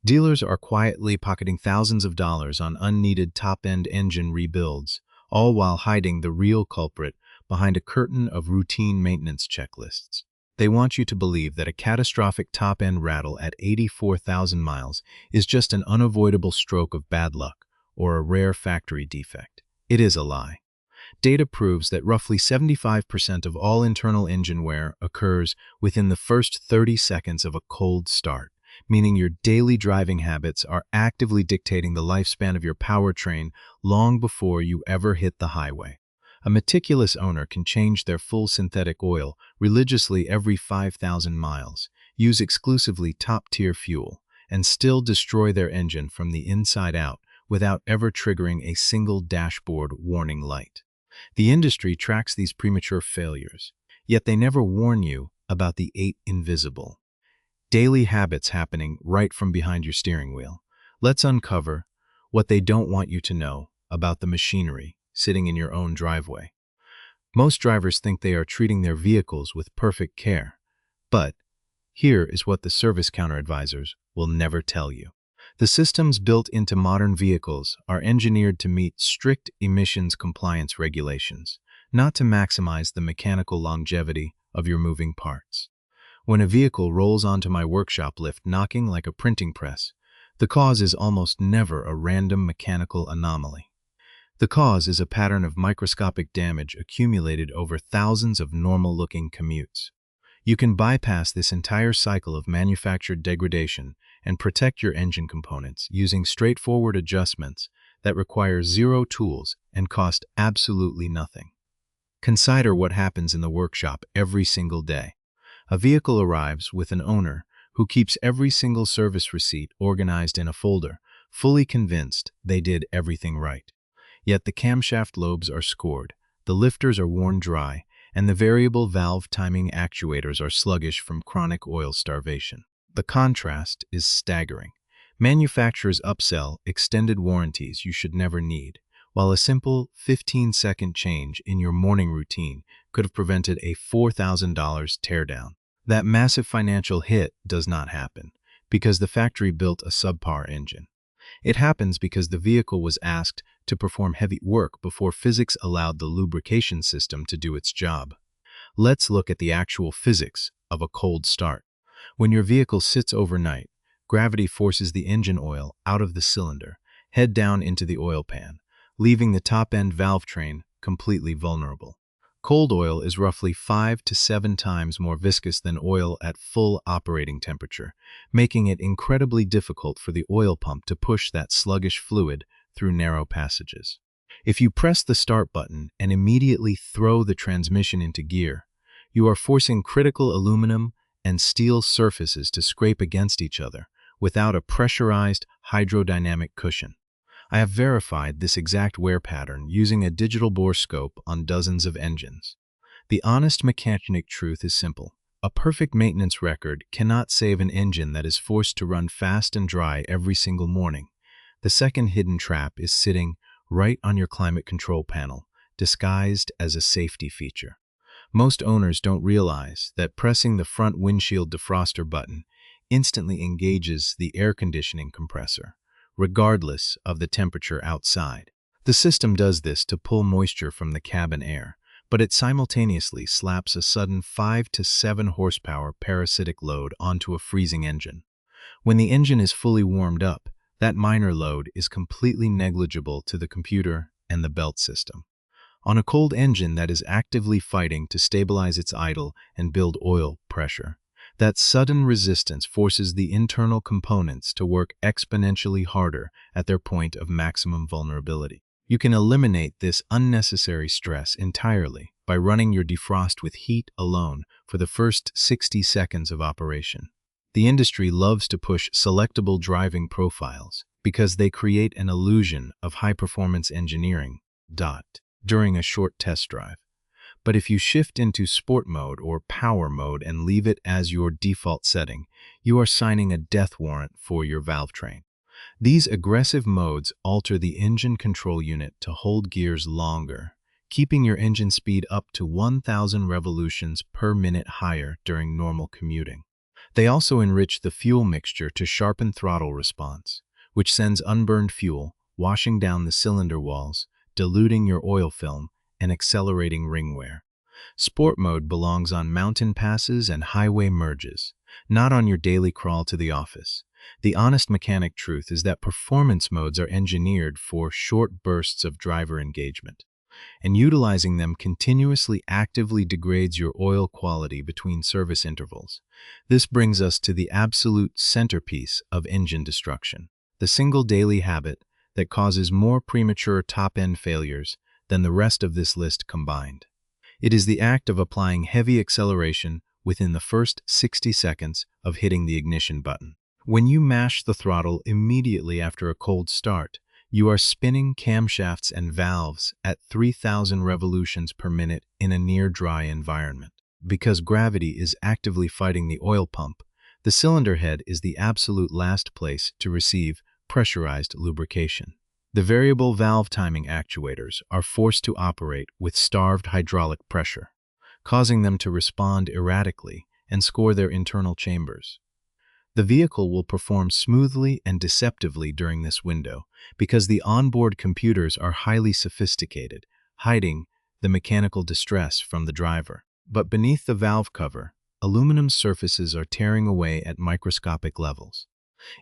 Dealers are quietly pocketing thousands of dollars on unneeded top-end engine rebuilds, all while hiding the real culprit behind a curtain of routine maintenance checklists. They want you to believe that a catastrophic top-end rattle at 84,000 miles is just an unavoidable stroke of bad luck or a rare factory defect. It is a lie. Data proves that roughly 75% of all internal engine wear occurs within the first 30 seconds of a cold start, meaning your daily driving habits are actively dictating the lifespan of your powertrain long before you ever hit the highway. A meticulous owner can change their full synthetic oil religiously every 5,000 miles, use exclusively top-tier fuel, and still destroy their engine from the inside out without ever triggering a single dashboard warning light. The industry tracks these premature failures, yet they never warn you about the 8 invisible daily habits happening right from behind your steering wheel. Let's uncover what they don't want you to know about the machinery sitting in your own driveway. Most drivers think they are treating their vehicles with perfect care, but here is what the service counter advisors will never tell you. The systems built into modern vehicles are engineered to meet strict emissions compliance regulations, not to maximize the mechanical longevity of your moving parts. When a vehicle rolls onto my workshop lift knocking like a printing press, the cause is almost never a random mechanical anomaly. The cause is a pattern of microscopic damage accumulated over thousands of normal-looking commutes. You can bypass this entire cycle of manufactured degradation and protect your engine components using straightforward adjustments that require zero tools and cost absolutely nothing. Consider what happens in the workshop every single day. A vehicle arrives with an owner who keeps every single service receipt organized in a folder, fully convinced they did everything right. Yet the camshaft lobes are scored, the lifters are worn dry, and the variable valve timing actuators are sluggish from chronic oil starvation. The contrast is staggering. Manufacturers upsell extended warranties you should never need, while a simple 15-second change in your morning routine could have prevented a $4,000 teardown. That massive financial hit does not happen because the factory built a subpar engine. It happens because the vehicle was asked to perform heavy work before physics allowed the lubrication system to do its job. Let's look at the actual physics of a cold start. When your vehicle sits overnight, gravity forces the engine oil out of the cylinder, head down into the oil pan, leaving the top-end valve train completely vulnerable. Cold oil is roughly 5 to 7 times more viscous than oil at full operating temperature, making it incredibly difficult for the oil pump to push that sluggish fluid through narrow passages. If you press the start button and immediately throw the transmission into gear, you are forcing critical aluminum and steel surfaces to scrape against each other without a pressurized hydrodynamic cushion. I have verified this exact wear pattern using a digital bore scope on dozens of engines. The honest mechanic truth is simple. A perfect maintenance record cannot save an engine that is forced to run fast and dry every single morning. The second hidden trap is sitting right on your climate control panel, disguised as a safety feature. Most owners don't realize that pressing the front windshield defroster button instantly engages the air conditioning compressor, regardless of the temperature outside. The system does this to pull moisture from the cabin air, but it simultaneously slaps a sudden 5 to 7 horsepower parasitic load onto a freezing engine. When the engine is fully warmed up, that minor load is completely negligible to the computer and the belt system. On a cold engine that is actively fighting to stabilize its idle and build oil pressure, that sudden resistance forces the internal components to work exponentially harder at their point of maximum vulnerability. You can eliminate this unnecessary stress entirely by running your defrost with heat alone for the first 60 seconds of operation. The industry loves to push selectable driving profiles because they create an illusion of high-performance engineering during a short test drive. But if you shift into sport mode or power mode and leave it as your default setting, you are signing a death warrant for your valve train. These aggressive modes alter the engine control unit to hold gears longer, keeping your engine speed up to 1,000 revolutions per minute higher during normal commuting. They also enrich the fuel mixture to sharpen throttle response, which sends unburned fuel washing down the cylinder walls, diluting your oil film, and accelerating ring wear. Sport mode belongs on mountain passes and highway merges, not on your daily crawl to the office. The honest mechanic truth is that performance modes are engineered for short bursts of driver engagement, and utilizing them continuously actively degrades your oil quality between service intervals. This brings us to the absolute centerpiece of engine destruction, the single daily habit that causes more premature top-end failures than the rest of this list combined. It is the act of applying heavy acceleration within the first 60 seconds of hitting the ignition button. When you mash the throttle immediately after a cold start, you are spinning camshafts and valves at 3,000 revolutions per minute in a near-dry environment. Because gravity is actively fighting the oil pump, the cylinder head is the absolute last place to receive pressurized lubrication. The variable valve timing actuators are forced to operate with starved hydraulic pressure, causing them to respond erratically and score their internal chambers. The vehicle will perform smoothly and deceptively during this window because the onboard computers are highly sophisticated, hiding the mechanical distress from the driver. But beneath the valve cover, aluminum surfaces are tearing away at microscopic levels.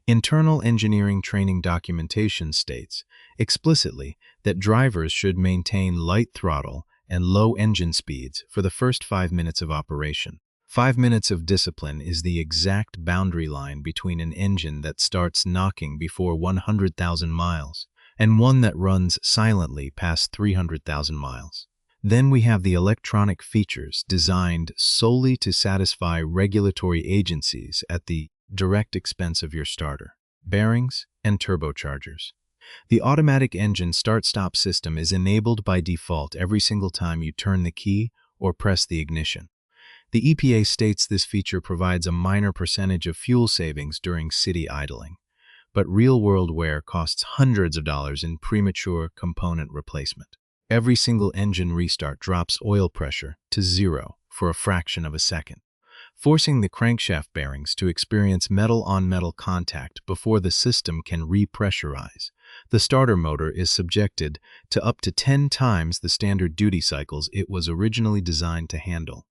Internal engineering training documentation states explicitly that drivers should maintain light throttle and low engine speeds for the first 5 minutes of operation. 5 minutes of discipline is the exact boundary line between an engine that starts knocking before 100,000 miles and one that runs silently past 300,000 miles. Then we have the electronic features designed solely to satisfy regulatory agencies at the direct expense of your starter, bearings, and turbochargers. The automatic engine start-stop system is enabled by default every single time you turn the key or press the ignition. The EPA states this feature provides a minor percentage of fuel savings during city idling, but real-world wear costs hundreds of dollars in premature component replacement. Every single engine restart drops oil pressure to zero for a fraction of a second, forcing the crankshaft bearings to experience metal-on-metal contact before the system can repressurize. The starter motor is subjected to up to 10 times the standard duty cycles it was originally designed to handle,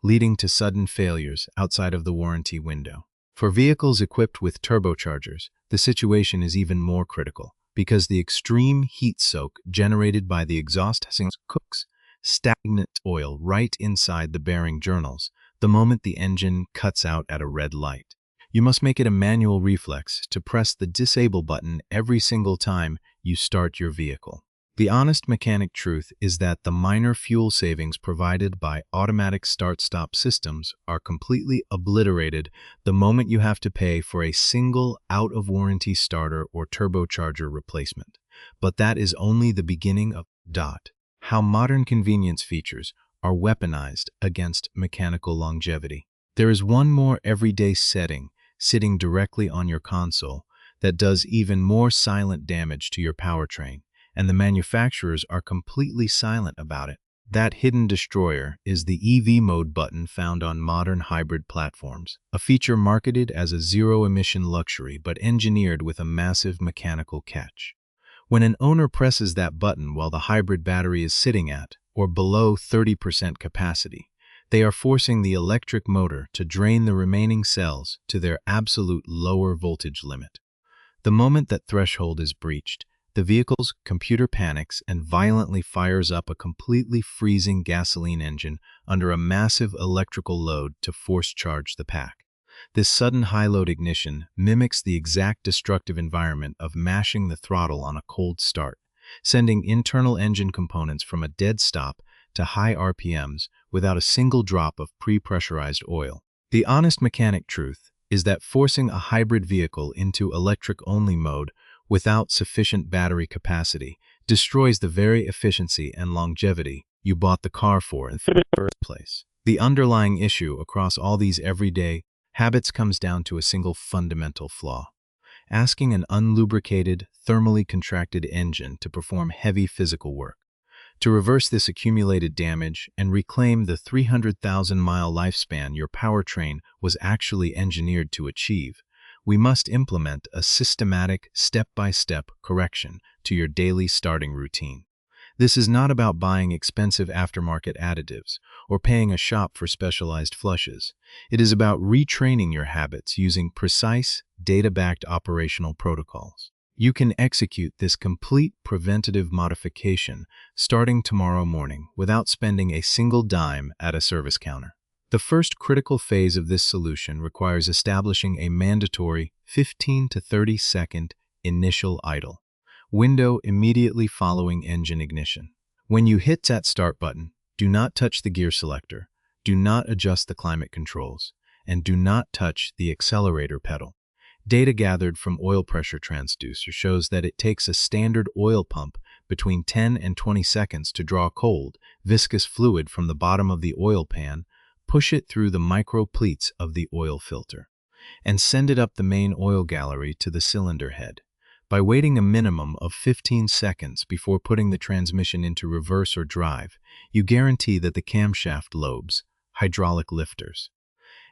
leading to sudden failures outside of the warranty window. For vehicles equipped with turbochargers, the situation is even more critical because the extreme heat soak generated by the exhaust cooks stagnant oil right inside the bearing journals the moment the engine cuts out at a red light. You must make it a manual reflex to press the disable button every single time you start your vehicle. The honest mechanic truth is that the minor fuel savings provided by automatic start-stop systems are completely obliterated the moment you have to pay for a single out-of-warranty starter or turbocharger replacement. But that is only the beginning of how modern convenience features are weaponized against mechanical longevity. There is one more everyday setting sitting directly on your console that does even more silent damage to your powertrain, and the manufacturers are completely silent about it. That hidden destroyer is the EV mode button found on modern hybrid platforms, a feature marketed as a zero-emission luxury but engineered with a massive mechanical catch. When an owner presses that button while the hybrid battery is sitting at or below 30% capacity, they are forcing the electric motor to drain the remaining cells to their absolute lower voltage limit. The moment that threshold is breached, the vehicle's computer panics and violently fires up a completely freezing gasoline engine under a massive electrical load to force charge the pack. This sudden high-load ignition mimics the exact destructive environment of mashing the throttle on a cold start, sending internal engine components from a dead stop to high RPMs without a single drop of pre-pressurized oil. The honest mechanic truth is that forcing a hybrid vehicle into electric-only mode without sufficient battery capacity destroys the very efficiency and longevity you bought the car for in the first place. The underlying issue across all these everyday habits comes down to a single fundamental flaw: asking an unlubricated, thermally contracted engine to perform heavy physical work. To reverse this accumulated damage and reclaim the 300,000-mile lifespan your powertrain was actually engineered to achieve, we must implement a systematic, step-by-step correction to your daily starting routine. This is not about buying expensive aftermarket additives or paying a shop for specialized flushes. It is about retraining your habits using precise, data-backed operational protocols. You can execute this complete preventative modification starting tomorrow morning without spending a single dime at a service counter. The first critical phase of this solution requires establishing a mandatory 15 to 30 second initial idle window immediately following engine ignition. When you hit that start button, do not touch the gear selector, do not adjust the climate controls, and do not touch the accelerator pedal. Data gathered from oil pressure transducer shows that it takes a standard oil pump between 10 and 20 seconds to draw cold, viscous fluid from the bottom of the oil pan, push it through the micro pleats of the oil filter, and send it up the main oil gallery to the cylinder head. By waiting a minimum of 15 seconds before putting the transmission into reverse or drive, you guarantee that the camshaft lobes, hydraulic lifters,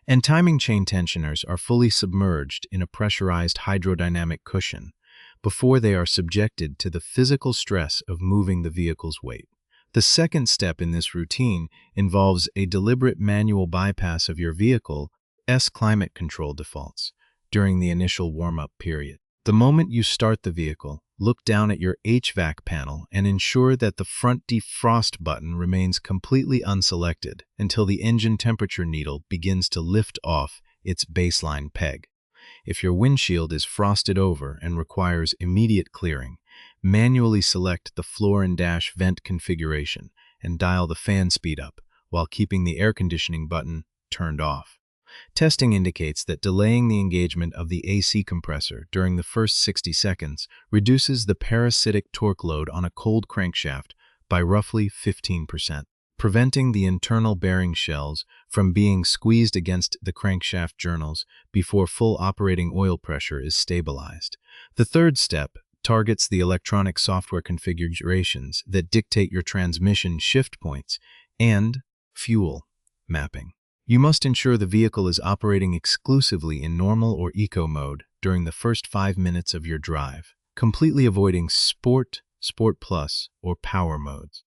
and timing chain tensioners are fully submerged in a pressurized hydrodynamic cushion before they are subjected to the physical stress of moving the vehicle's weight. The second step in this routine involves a deliberate manual bypass of your vehicle's climate control defaults during the initial warm-up period. The moment you start the vehicle, look down at your HVAC panel and ensure that the front defrost button remains completely unselected until the engine temperature needle begins to lift off its baseline peg. If your windshield is frosted over and requires immediate clearing, manually select the floor and dash vent configuration and dial the fan speed up while keeping the air conditioning button turned off. Testing indicates that delaying the engagement of the AC compressor during the first 60 seconds reduces the parasitic torque load on a cold crankshaft by roughly 15%, preventing the internal bearing shells from being squeezed against the crankshaft journals before full operating oil pressure is stabilized. The third step targets the electronic software configurations that dictate your transmission shift points and fuel mapping. You must ensure the vehicle is operating exclusively in normal or eco mode during the first 5 minutes of your drive, completely avoiding Sport, Sport Plus, or Power modes.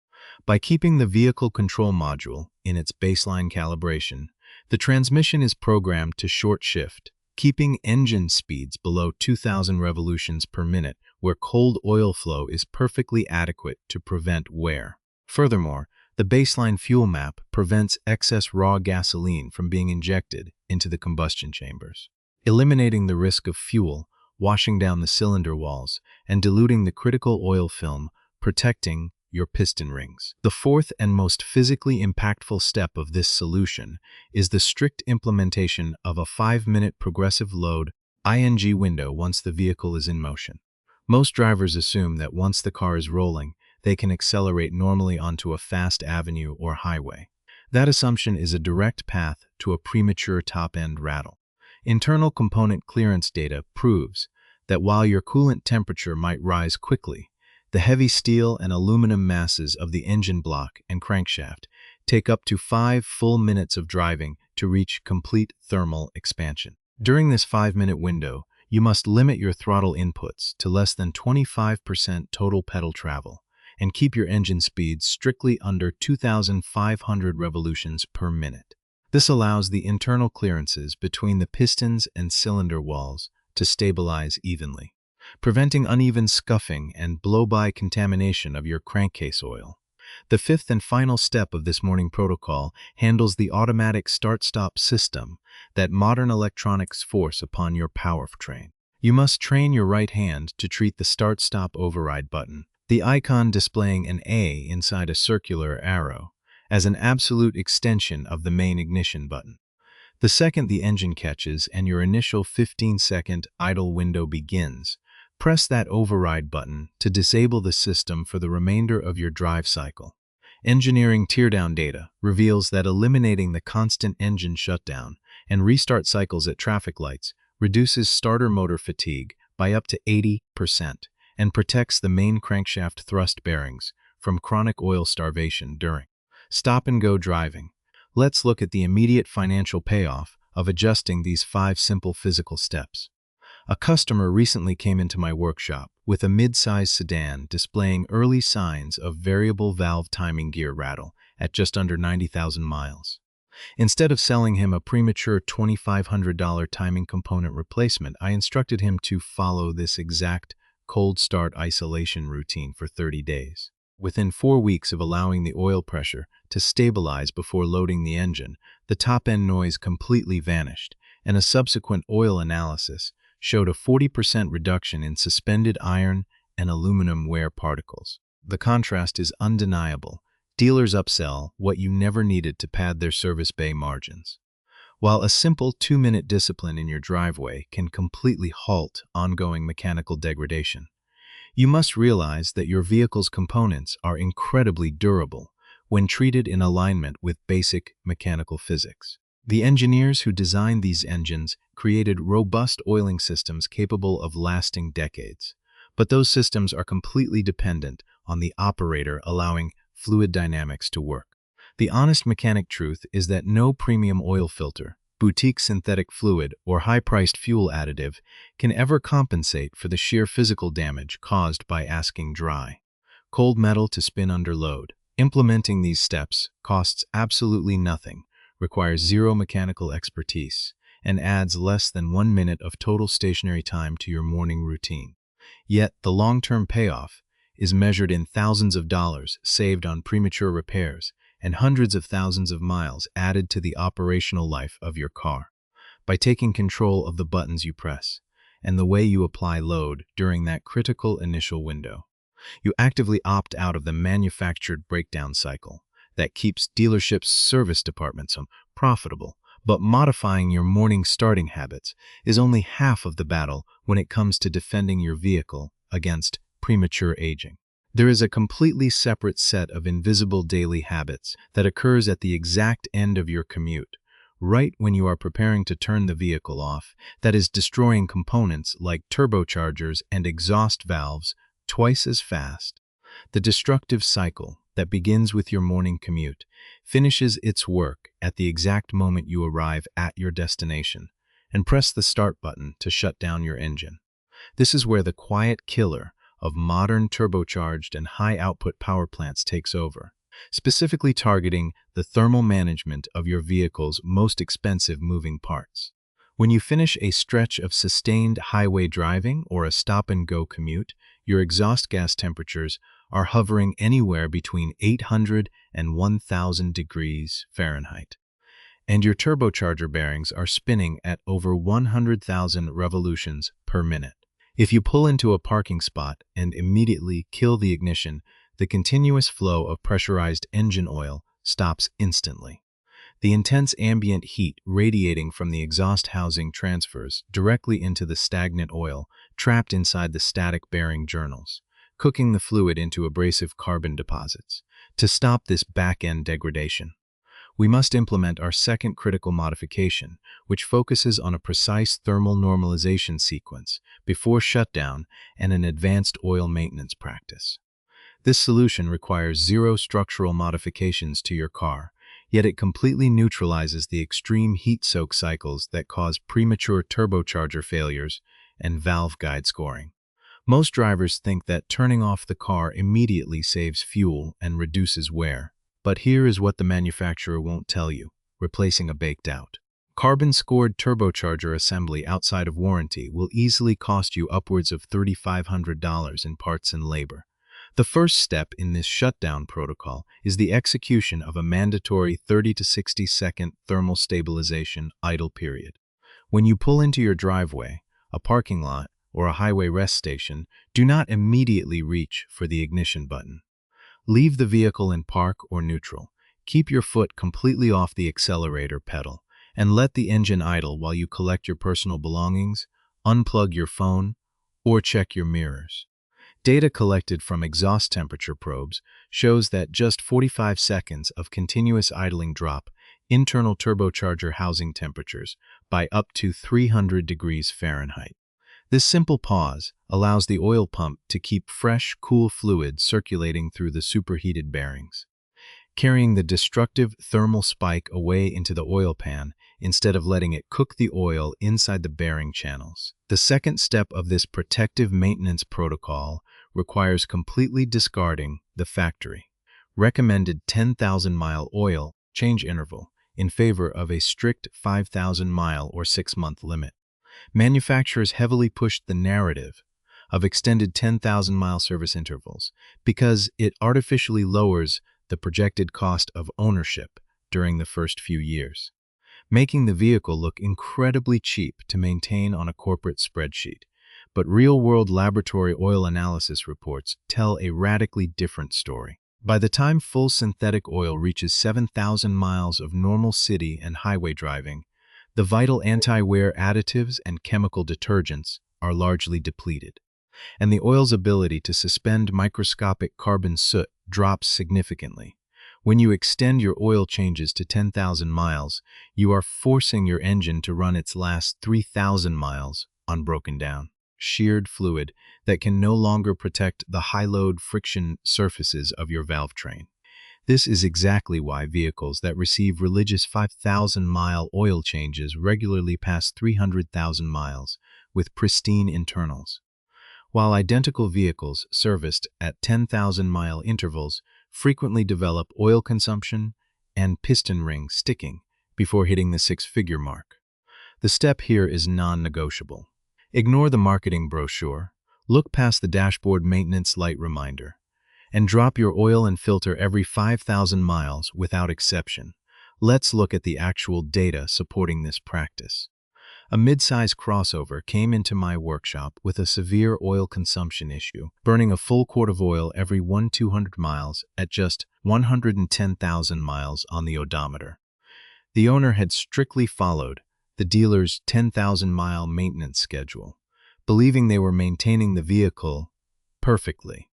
By keeping the vehicle control module in its baseline calibration, the transmission is programmed to short shift, keeping engine speeds below 2,000 revolutions per minute, where cold oil flow is perfectly adequate to prevent wear. Furthermore, the baseline fuel map prevents excess raw gasoline from being injected into the combustion chambers, eliminating the risk of fuel washing down the cylinder walls and diluting the critical oil film, protecting your piston rings. The fourth and most physically impactful step of this solution is the strict implementation of a 5-minute progressive load (ING) window once the vehicle is in motion. Most drivers assume that once the car is rolling, they can accelerate normally onto a fast avenue or highway. That assumption is a direct path to a premature top-end rattle. Internal component clearance data proves that while your coolant temperature might rise quickly, the heavy steel and aluminum masses of the engine block and crankshaft take up to 5 full minutes of driving to reach complete thermal expansion. During this 5-minute window, you must limit your throttle inputs to less than 25% total pedal travel and keep your engine speed strictly under 2,500 revolutions per minute. This allows the internal clearances between the pistons and cylinder walls to stabilize evenly, preventing uneven scuffing and blow-by contamination of your crankcase oil. The fifth and final step of this morning protocol handles the automatic start-stop system that modern electronics force upon your powertrain. You must train your right hand to treat the start-stop override button, the icon displaying an A inside a circular arrow, as an absolute extension of the main ignition button. The second the engine catches and your initial 15-second idle window begins, press that override button to disable the system for the remainder of your drive cycle. Engineering teardown data reveals that eliminating the constant engine shutdown and restart cycles at traffic lights reduces starter motor fatigue by up to 80% and protects the main crankshaft thrust bearings from chronic oil starvation during stop-and-go driving. Let's look at the immediate financial payoff of adjusting these 5 simple physical steps. A customer recently came into my workshop with a mid-size sedan displaying early signs of variable valve timing gear rattle at just under 90,000 miles. Instead of selling him a premature $2,500 timing component replacement, I instructed him to follow this exact cold start isolation routine for 30 days. Within 4 weeks of allowing the oil pressure to stabilize before loading the engine, the top-end noise completely vanished, and a subsequent oil analysis showed a 40% reduction in suspended iron and aluminum wear particles. The contrast is undeniable. Dealers upsell what you never needed to pad their service bay margins. While a simple 2-minute discipline in your driveway can completely halt ongoing mechanical degradation, you must realize that your vehicle's components are incredibly durable when treated in alignment with basic mechanical physics. The engineers who designed these engines created robust oiling systems capable of lasting decades. But those systems are completely dependent on the operator allowing fluid dynamics to work. The honest mechanic truth is that no premium oil filter, boutique synthetic fluid, or high-priced fuel additive can ever compensate for the sheer physical damage caused by asking dry, cold metal to spin under load. Implementing these steps costs absolutely nothing, requires zero mechanical expertise, and adds less than 1 minute of total stationary time to your morning routine. Yet the long-term payoff is measured in thousands of dollars saved on premature repairs and hundreds of thousands of miles added to the operational life of your car. By taking control of the buttons you press and the way you apply load during that critical initial window, you actively opt out of the manufactured breakdown cycle that keeps dealerships' service departments profitable. But modifying your morning starting habits is only half of the battle when it comes to defending your vehicle against premature aging. There is a completely separate set of invisible daily habits that occurs at the exact end of your commute, right when you are preparing to turn the vehicle off, that is destroying components like turbochargers and exhaust valves twice as fast. The destructive cycle that begins with your morning commute finishes its work at the exact moment you arrive at your destination and press the start button to shut down your engine. This is where the quiet killer of modern turbocharged and high-output power plants takes over, specifically targeting the thermal management of your vehicle's most expensive moving parts. When you finish a stretch of sustained highway driving or a stop-and-go commute, your exhaust gas temperatures are hovering anywhere between 800 and 1,000 degrees Fahrenheit, and your turbocharger bearings are spinning at over 100,000 revolutions per minute. If you pull into a parking spot and immediately kill the ignition, the continuous flow of pressurized engine oil stops instantly. The intense ambient heat radiating from the exhaust housing transfers directly into the stagnant oil trapped inside the static bearing journals, cooking the fluid into abrasive carbon deposits. To stop this back-end degradation, we must implement our second critical modification, which focuses on a precise thermal normalization sequence before shutdown and an advanced oil maintenance practice. This solution requires zero structural modifications to your car, yet it completely neutralizes the extreme heat soak cycles that cause premature turbocharger failures and valve guide scoring. Most drivers think that turning off the car immediately saves fuel and reduces wear. But here is what the manufacturer won't tell you: replacing a baked-out, carbon-scored turbocharger assembly outside of warranty will easily cost you upwards of $3,500 in parts and labor. The first step in this shutdown protocol is the execution of a mandatory 30 to 60-second thermal stabilization idle period. When you pull into your driveway, a parking lot, or a highway rest station, do not immediately reach for the ignition button. Leave the vehicle in park or neutral. Keep your foot completely off the accelerator pedal, and let the engine idle while you collect your personal belongings, unplug your phone, or check your mirrors. Data collected from exhaust temperature probes shows that just 45 seconds of continuous idling drop internal turbocharger housing temperatures by up to 300 degrees Fahrenheit. This simple pause allows the oil pump to keep fresh, cool fluid circulating through the superheated bearings, carrying the destructive thermal spike away into the oil pan instead of letting it cook the oil inside the bearing channels. The second step of this protective maintenance protocol requires completely discarding the factory recommended 10,000-mile oil change interval in favor of a strict 5,000-mile or 6-month limit. Manufacturers heavily pushed the narrative of extended 10,000-mile service intervals because it artificially lowers the projected cost of ownership during the first few years, making the vehicle look incredibly cheap to maintain on a corporate spreadsheet. But real-world laboratory oil analysis reports tell a radically different story. By the time full synthetic oil reaches 7,000 miles of normal city and highway driving, the vital anti-wear additives and chemical detergents are largely depleted, and the oil's ability to suspend microscopic carbon soot drops significantly. When you extend your oil changes to 10,000 miles, you are forcing your engine to run its last 3,000 miles on broken down, sheared fluid that can no longer protect the high-load friction surfaces of your valve train. This is exactly why vehicles that receive religious 5,000-mile oil changes regularly pass 300,000 miles with pristine internals, while identical vehicles serviced at 10,000-mile intervals frequently develop oil consumption and piston ring sticking before hitting the six-figure mark. The step here is non-negotiable. Ignore the marketing brochure, look past the dashboard maintenance light reminder, and drop your oil and filter every 5,000 miles without exception. Let's look at the actual data supporting this practice. A mid-size crossover came into my workshop with a severe oil consumption issue, burning a full quart of oil every 200 miles at just 110,000 miles on the odometer. The owner had strictly followed the dealer's 10,000-mile maintenance schedule, believing they were maintaining the vehicle perfectly.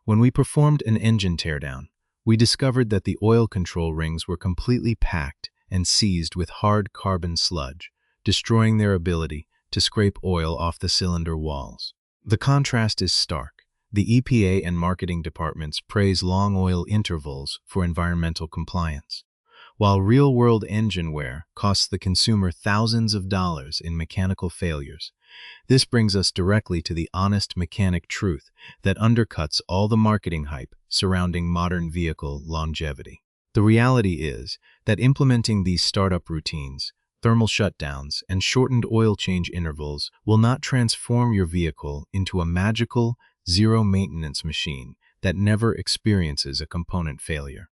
When we performed an engine teardown, we discovered that the oil control rings were completely packed and seized with hard carbon sludge, destroying their ability to scrape oil off the cylinder walls. The contrast is stark. The EPA and marketing departments praise long oil intervals for environmental compliance, while real-world engine wear costs the consumer thousands of dollars in mechanical failures. This brings us directly to the honest mechanic truth that undercuts all the marketing hype surrounding modern vehicle longevity. The reality is that implementing these startup routines, thermal shutdowns, and shortened oil change intervals will not transform your vehicle into a magical, zero-maintenance machine that never experiences a component failure.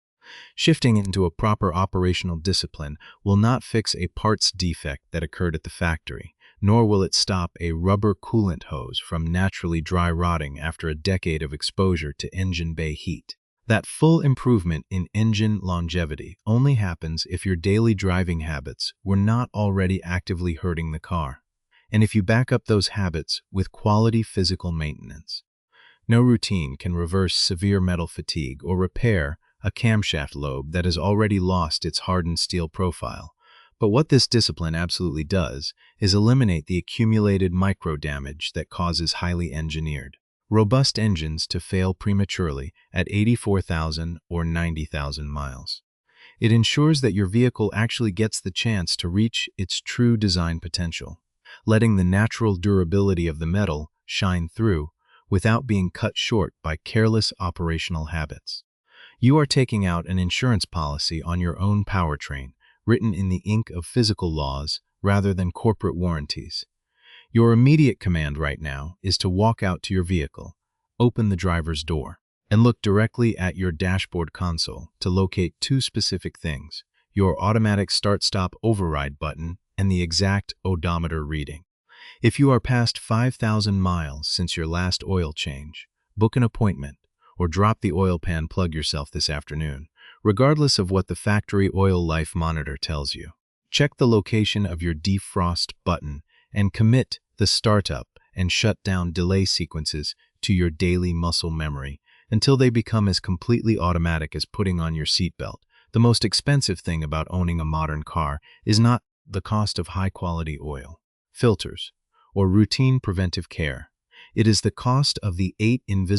Shifting into a proper operational discipline will not fix a parts defect that occurred at the factory, nor will it stop a rubber coolant hose from naturally dry rotting after a decade of exposure to engine bay heat. That full improvement in engine longevity only happens if your daily driving habits were not already actively hurting the car, and if you back up those habits with quality physical maintenance. No routine can reverse severe metal fatigue or repair a camshaft lobe that has already lost its hardened steel profile. But what this discipline absolutely does is eliminate the accumulated micro-damage that causes highly engineered, robust engines to fail prematurely at 84,000 or 90,000 miles. It ensures that your vehicle actually gets the chance to reach its true design potential, letting the natural durability of the metal shine through without being cut short by careless operational habits. You are taking out an insurance policy on your own powertrain, written in the ink of physical laws rather than corporate warranties. Your immediate command right now is to walk out to your vehicle, open the driver's door, and look directly at your dashboard console to locate two specific things: your automatic start-stop override button and the exact odometer reading. If you are past 5,000 miles since your last oil change, book an appointment or drop the oil pan plug yourself this afternoon, regardless of what the factory oil life monitor tells you. Check the location of your defrost button and commit the startup and shutdown delay sequences to your daily muscle memory until they become as completely automatic as putting on your seatbelt. The most expensive thing about owning a modern car is not the cost of high-quality oil, filters, or routine preventive care. It is the cost of the 8 invisible